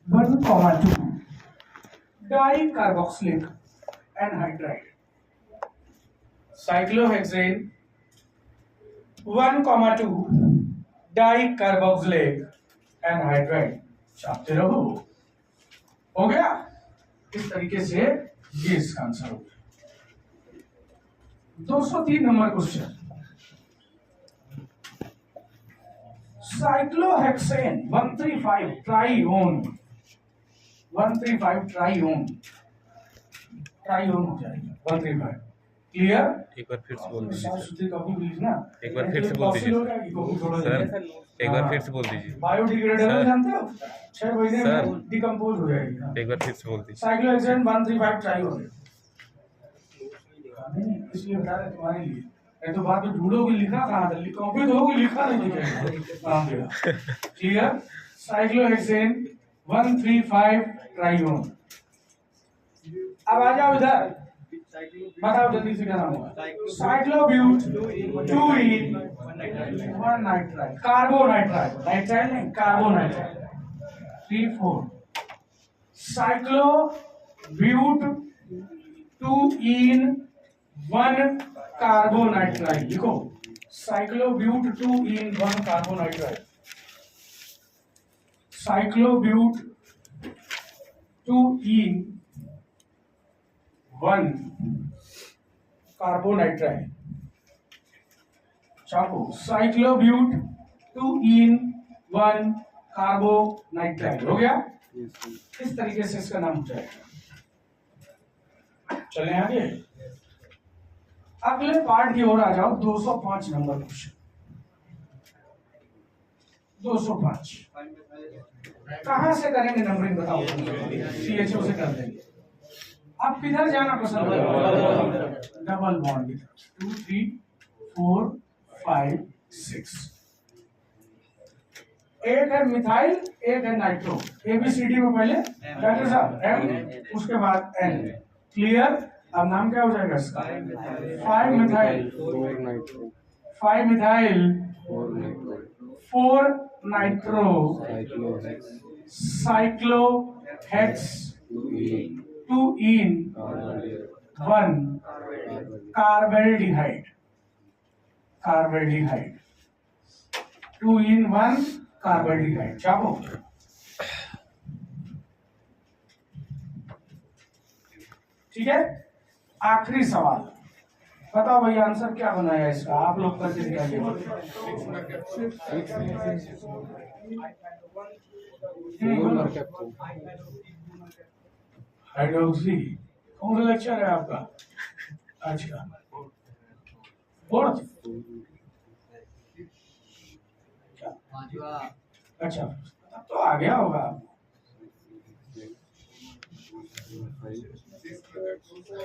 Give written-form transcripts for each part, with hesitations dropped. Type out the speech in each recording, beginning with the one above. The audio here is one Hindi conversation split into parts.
1,2 dicarboxylic anhydride. Cyclohexane 1,2 dicarboxylic anhydride. छापते रहो। हो गया? इस तरीके से ये इसका आंसर हो गया। 203 नंबर क्वेश्चन। साइक्लोहेक्सेन 135 ट्राइओन 135 ट्राइओन ट्राइओन हो जाएगा 135। क्लियर? एक बार फिर से बोल दीजिए साफ सुथरी कॉपी प्लीज ना। एक बार फिर से बोल दीजिए सर, एक बार फिर से बोल दीजिए बायोडिग्रेडेबल जानते हो? 6 महीने सर। में डिकम्पोज हो जाएगी। एक बार फिर से बोल दीजिए। साइक्लोहेक्सेन 135 ट्राइओन। इसलिए बता रहे तुम्हारे लिए। नहीं तो बाद में ढूंढोगे लिखा कहाँ था, कॉपी तो होगी लिखा नहीं दिखेगा। क्लियर? साइक्लोहेक्सेन 135 ट्राइओन। अब आ जाओ इधर, बताओ जल्दी से क्या नाम होगा? Cyclobut 2 in 1 nitrile carbonitrile, nitrile नहीं कार्बोनाइट्राइल 3,4। साइक्लोब्यूट 2 in 1 कार्बोनाइट्राइल लिखो। Cyclobut 2 in 1 carbonitrile. Cyclobut 2 in 1 carbonitrile. चाको साइक्लोब्यूट 2 in 1 कार्बोनाइट्राइल हो गया। इस तरीके से इसका नाम हो जाएगा। चलें आगे, अगले पार्ट की ओर आ जाओ। 205 नंबर क्वेश्चन। 205 कहां से करेंगे नंबरिंग बताओ? CHO से कर देंगे। अब किधर जाना पसंद करोगे? डबल बॉन्ड की तरफ। 2 3 4 5 6। एक है मिथाइल, एक है नाइट्रो। ABCD में पहले डॉक्टर साहब M, उसके बाद N। क्लियर? अब नाम क्या हो जाएगा इसका? 5 methyl 4 nitro साइक्लोहेक्स 2 in 1 carbaldehyde 2 in 1 carbaldehyde. चाहो ठीक है। आखिरी सवाल बताओ भैया, आंसर क्या बनाया इसका? आप लोग करके दिखाइए। हाइड्रोक्सी कौन सा लेक्चर है आपका? अच्छा फोर्थ। अच्छा तब तो आ गया होगा।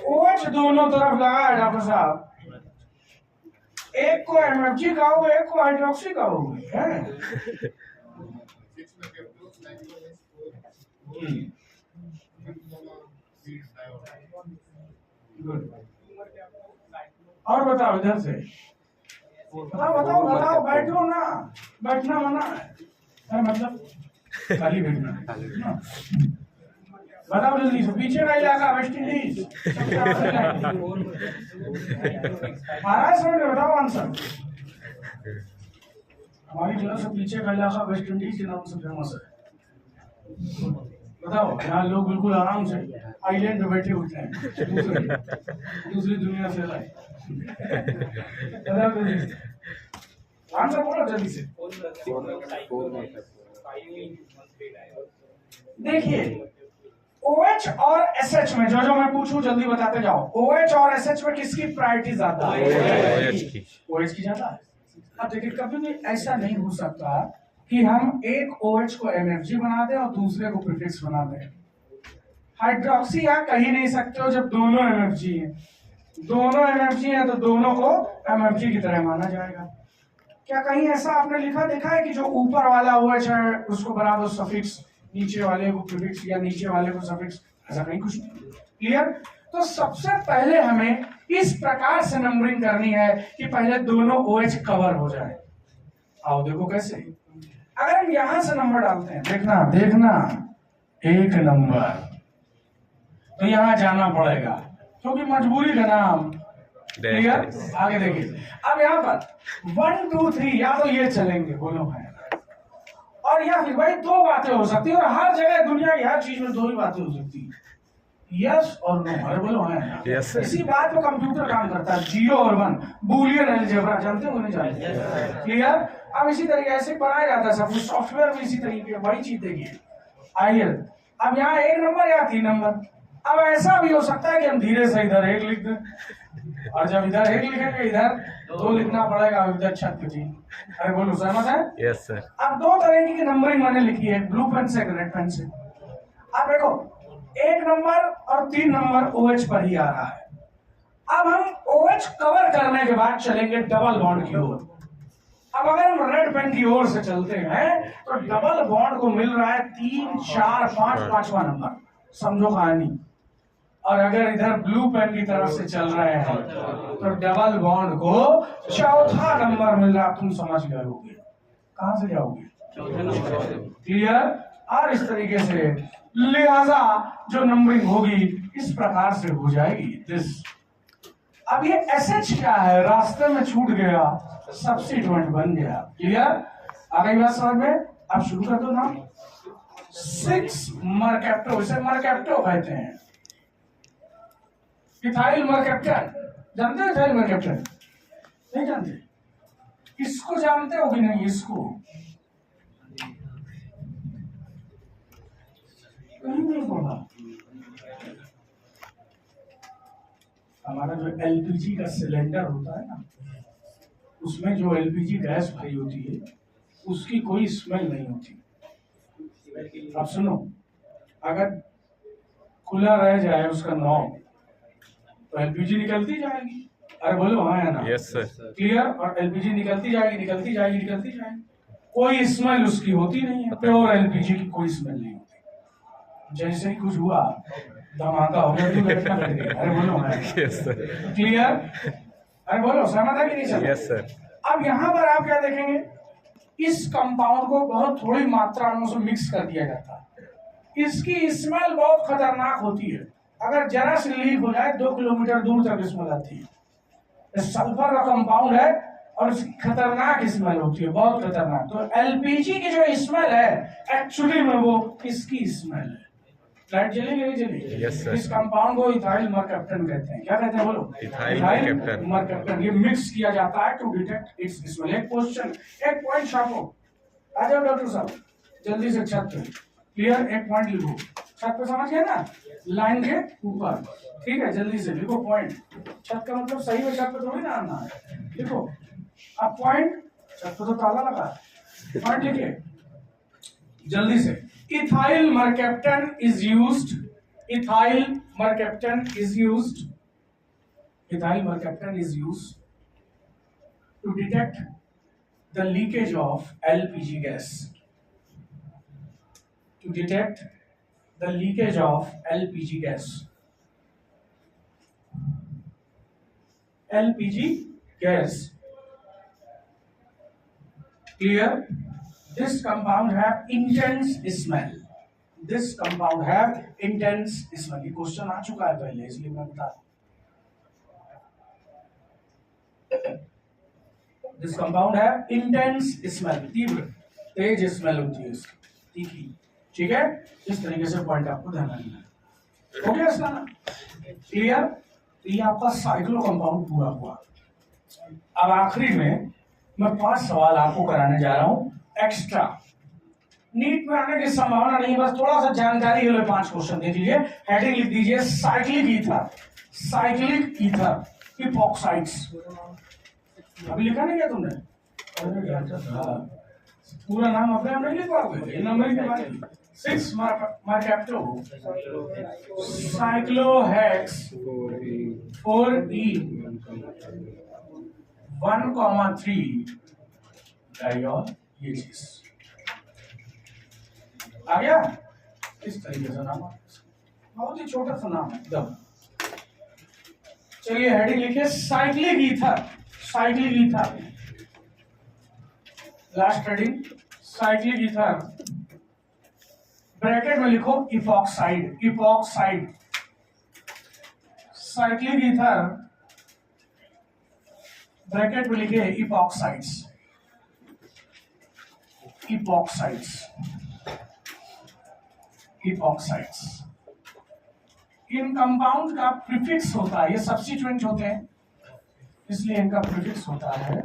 OH दोनों तरफ लगा है डॉक्टर साहब। एक को MFG कहोगे, एक को हाइड्रोक्सी कहोगे है? और बताओ इधर से, बताओ बैठो ना, बैठना मना है मतलब खाली बैठना। बताओ जल्दी से। पीछे का इलाका वेस्ट इंडीज। महाराष्ट्र में बताओ आंसर। हमारी क्लास से पीछे का इलाका वेस्ट इंडीज के नाम से फेमस है। बताओ, यहाँ लोग बिल्कुल आराम से आइलैंड पे बैठे होते हैं, दूसरी दुनिया से लाए। आंसर बोलो जल्दी से। देखिए OH और SH में जो मैं पूछूं जल्दी बताते जाओ। OH और SH में किसकी प्रायोरिटी ज्यादा है? OH की ज्यादा है। अब देखिए कभी भी ऐसा नहीं हो सकता कि हम एक OH को MFG बना दें और दूसरे को प्रीफिक्स बना दें। हाइड्रोक्सी यहाँ कहीं नहीं सकते हो जब दोनों MFG हैं। दोनों MFG हैं तो दोनों को MFG की तरह माना जाएगा। क्या कहीं ऐसा आपने लिखा देखा है कि जो ऊपर वाला OH है उसको बना दो सफिक्स, नीचे वाले को प्रीफिक्स या नीचे वाले को सफिक्स? ऐसा कहीं कुछ नहीं। क्लियर? तो सबसे पहले हमें इस प्रकार से नंबरिंग करनी है कि पहले दोनों OH कवर हो जाए। आओ देखो कैसे। अगर हम यहां से नंबर डालते हैं, देखना 1 नंबर, तो यहां जाना पड़ेगा क्योंकि मजबूरी का नाम। क्लियर? आगे देखिए, अब यहाँ पर 1 2 3 या तो ये चलेंगे, बोलो है, और या फिर भाई दो बातें हो सकती है, और हर जगह दुनिया की हर चीज में दो ही बातें हो सकती है, यस और नो। अरे बोलो है। Yes, इसी बात पे कंप्यूटर काम करता है, 0 और 1, बूलियन अलजेब्रा, जानते हो नहीं जानते? क्लियर? अब इसी तरीके से बनाया जाता है सब कुछ, सॉफ्टवेयर में इसी तरीके वही चीज देखिए। आइए, अब यहाँ 1 नंबर या 3 नंबर। अब ऐसा भी हो सकता है कि हम धीरे से इधर 1 लिख दें, और जब इधर 1 लिखेंगे इधर 2 लिखना पड़ेगा, इधर 6 जी। अरे बोलो, सहमत है? Yes sir. अब 2 तरह की नंबरिंग मैंने लिखी है, ब्लू पेन से, रेड पेन से। अब देखो, 1 नंबर और 3 नंबर OH पर ही आ रहा है। अब हम OH कवर करने के बाद चलेंगे डबल बॉन्ड की ओर। अब अगर हम रेड पेन की ओर से चलते हैं तो डबल बॉन्ड को मिल रहा है 3 4 5 पांचवा नंबर, समझो कहानी। और अगर इधर ब्लू पेन की तरफ से चल रहे हैं तो डबल बॉन्ड को चौथा नंबर मिल रहा, तुम समझ गए होगे। कहां से जाओगे? क्लियर? और इस तरीके से लिहाजा जो नंबरिंग होगी इस प्रकार से हो जाएगी दिस। अब ये SH क्या है? रास्ते में छूट गया, सब्स्टिट्यूएंट बन गया। क्लियर? आ गई बात समझ में? अब शुरू कर दो ना। 6 मरकैप्टो, इसे मरकैप्टो कहते हैं। इथाइल मरकैप्टन, जानते हो इथाइल मरकैप्टन? नहीं जानते? इसको जानते हो कि नहीं? इसको कहीं नहीं पढ़ा। हमारा जो LPG का सिलेंडर होता है ना, उसमें जो LPG गैस भरी होती है उसकी कोई स्मेल नहीं होती। अब सुनो, अगर खुला रह जाए उसका नॉब तो LPG निकलती जाएगी। अरे बोलो हाँ या ना? Yes sir. क्लियर? और LPG निकलती जाएगी, निकलती जाएगी, निकलती जाएगी, कोई स्मेल उसकी होती नहीं है। प्योर LPG की कोई स्मेल नहीं होती। जैसे ही कुछ हुआ धमाका हो गया, तो बैठना पड़ गया। अरे बोलो हाँ? Yes sir. क्लियर? अरे बोलो, सहमत है कि नहीं सहमत? Yes sir. अब यहाँ पर आप क्या देखेंगे, इस कंपाउंड को बहुत थोड़ी मात्रा में उसे मिक्स कर दिया जाता है। इसकी स्मेल बहुत खतरनाक होती है, अगर जरा से लीक हो जाए 2 किलोमीटर दूर तक स्मेल आती है। सल्फर का कंपाउंड है और उसकी खतरनाक स्मेल होती है, बहुत खतरनाक। तो LPG की जो स्मेल है एक्चुअली में वो इसकी स्मेल है। लाइट जलेगी नहीं जलेगी? Yes sir. इस कंपाउंड को इथाइल मरकैप्टन कहते हैं। क्या कहते हैं बोलो? Ethyl mercaptan. मरकैप्टन। ये मिक्स किया जाता है टू डिटेक्ट इट्स स्मेल। एक क्वेश्चन, एक पॉइंट छापो। आ जाओ डॉक्टर साहब, जल्दी से छत पे। क्लियर? एक पॉइंट लिखो छत पे, समझ गए ना? लाइन के ऊपर, ठीक है? जल्दी से लिखो पॉइंट। छत का मतलब सही में छत पे थोड़ी ना आना है, लिखो। अब पॉइंट, छत पे तो ताला लगा, पॉइंट लिखिए जल्दी से। Ethyl mercaptan is used. Ethyl mercaptan is used. Ethyl mercaptan is used to detect the leakage of LPG gas. To detect the leakage of LPG gas. LPG gas. Clear? This compound have intense smell. This compound have intense smell. ये क्वेश्चन आ चुका है पहले, इसलिए मैं बता रहा हूं। This compound have intense smell. तीव्र, तेज स्मेल होती है इसकी, तीखी। ठीक है? इस तरीके से पॉइंट आपको ध्यान रखना है। हो गया इसका ना? क्लियर? ये आपका साइक्लो कंपाउंड पूरा हुआ। अब आखिरी में मैं 5 सवाल आपको कराने जा रहा हूं एक्स्ट्रा। नीट में आने की संभावना नहीं, बस थोड़ा सा जानकारी के लिए 5 क्वेश्चन देख लीजिए। हेडिंग लिख दीजिए cyclic ether. Cyclic ether epoxides. अभी लिखा नहीं क्या तुमने? पूरा नाम अपने आप नहीं लिख पाओगे, ये नंबर के बाद 6 मरकैप्टो साइक्लोहेक्स 4E 1,3 डाइऑल, ये चीज आ गया। इस तरीके से नाम, बहुत ही छोटा सा नाम है एकदम। चलिए हेडिंग लिखिए cyclic ether. Cyclic ether, last heading cyclic ether bracket में लिखो epoxide, epoxide, cyclic ether, bracket में लिखे इपॉक्साइड्स, इपॉक्साइड्स, इपॉक्साइड्स। इन कंपाउंड का प्रीफिक्स होता है, ये सब्स्टिट्यूएंट होते हैं इसलिए इनका प्रीफिक्स होता है